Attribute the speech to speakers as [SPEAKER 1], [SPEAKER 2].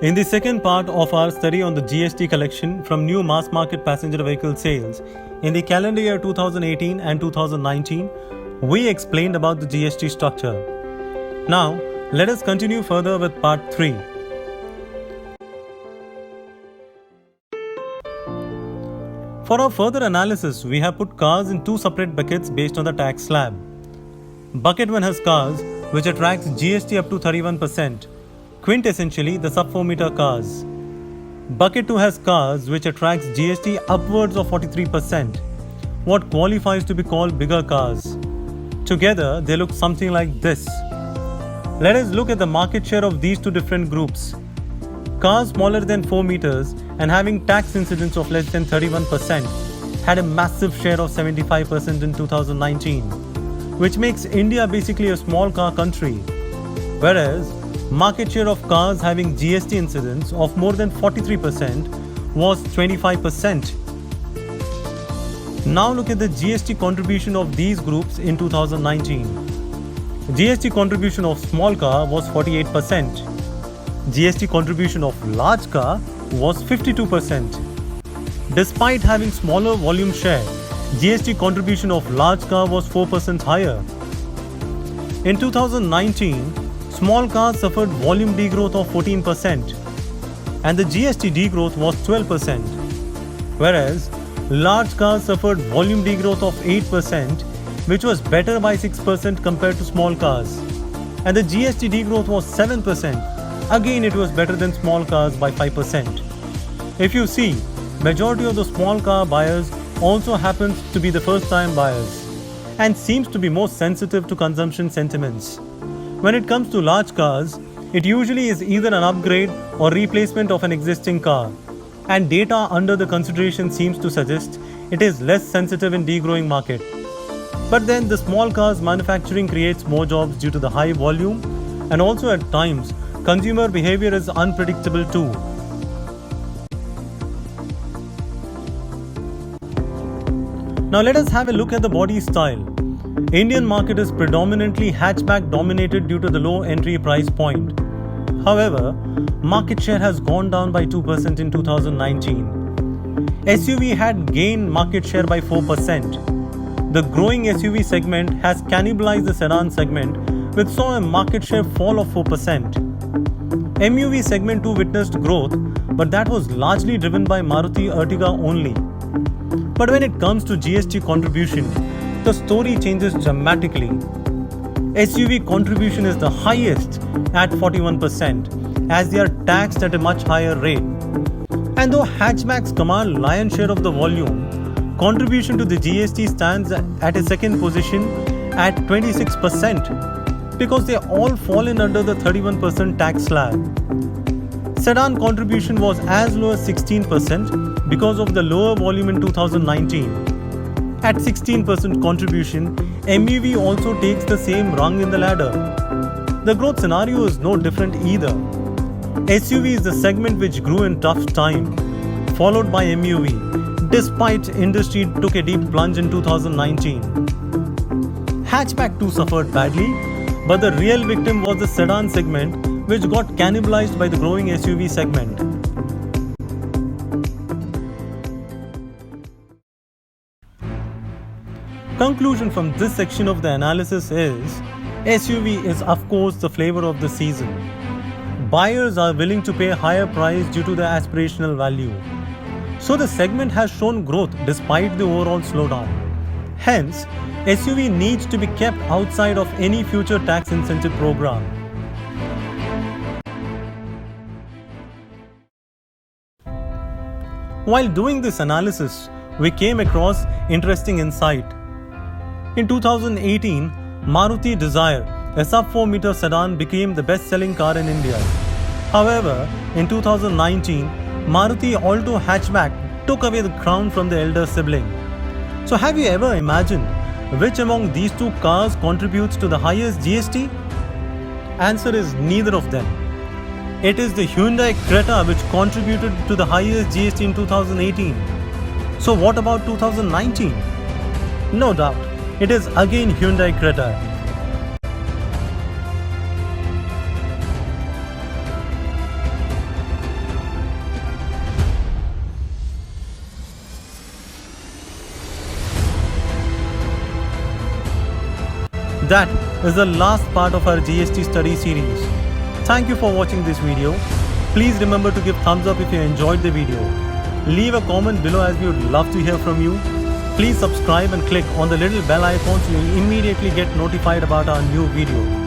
[SPEAKER 1] In the second part of our study on the GST collection from new mass market passenger vehicle sales in the calendar year 2018 and 2019, we explained about the GST structure. Now, let us continue further with part 3. For our further analysis, we have put cars in two separate buckets based on the tax slab. Bucket 1 has cars which attracts GST up to 31%, quintessentially the sub 4 meter cars. Bucket 2 has cars which attracts GST upwards of 43%, what qualifies to be called bigger cars. Together, they look something like this. Let us look at the market share of these two different groups. Cars smaller than 4 meters and having tax incidence of less than 31% had a massive share of 75% in 2019, which makes India basically a small car country. Whereas, market share of cars having GST incidence of more than 43% was 25%. Now look at the GST contribution of these groups in 2019. GST contribution of small car was 48%. GST contribution of large car was 52%. Despite having smaller volume share, GST contribution of large car was 4% higher. In 2019, small cars suffered volume degrowth of 14% and the GST degrowth was 12%, whereas large cars suffered volume degrowth of 8%, which was better by 6% compared to small cars, and the GST degrowth was 7%. Again, it was better than small cars by 5%. If you see, majority of the small car buyers also happens to be the first time buyers and seems to be more sensitive to consumption sentiments. When it comes to large cars, it usually is either an upgrade or replacement of an existing car, and data under the consideration seems to suggest it is less sensitive in degrowing market. But then the small cars manufacturing creates more jobs due to the high volume, and also at times consumer behavior is unpredictable too. Now let us have a look at the body style. Indian market is predominantly hatchback dominated due to the low entry price point. However, market share has gone down by 2% in 2019. SUV had gained market share by 4%. The growing SUV segment has cannibalized the sedan segment, which saw a market share fall of 4%. MUV segment too witnessed growth, but that was largely driven by Maruti Ertiga only. But when it comes to GST contribution, the story changes dramatically. SUV contribution is the highest at 41%, as they are taxed at a much higher rate. And though hatchbacks command lion's share of the volume, contribution to the GST stands at a second position at 26%, because they all fall in under the 31% tax slab. Sedan contribution was as low as 16% because of the lower volume in 2019. At 16% contribution, MUV also takes the same rung in the ladder. The growth scenario is no different either. SUV is the segment which grew in tough time, followed by MUV, despite industry took a deep plunge in 2019. Hatchback too suffered badly, but the real victim was the sedan segment, which got cannibalized by the growing SUV segment. Conclusion from this section of the analysis is, SUV is of course the flavor of the season. Buyers are willing to pay a higher price due to the aspirational value. So the segment has shown growth despite the overall slowdown. Hence, SUV needs to be kept outside of any future tax incentive program. While doing this analysis, we came across interesting insight. In 2018, Maruti Dzire, a sub 4 meter sedan, became the best-selling car in India. However, in 2019, Maruti Alto hatchback took away the crown from the elder sibling. So have you ever imagined which among these two cars contributes to the highest GST? Answer is neither of them. It is the Hyundai Creta which contributed to the highest GST in 2018. So what about 2019? No doubt, it is again Hyundai Creta. That is the last part of our GST study series. Thank you for watching this video. Please remember to give thumbs up if you enjoyed the video. Leave a comment below as we would love to hear from you. Please subscribe and click on the little bell icon so you will immediately get notified about our new video.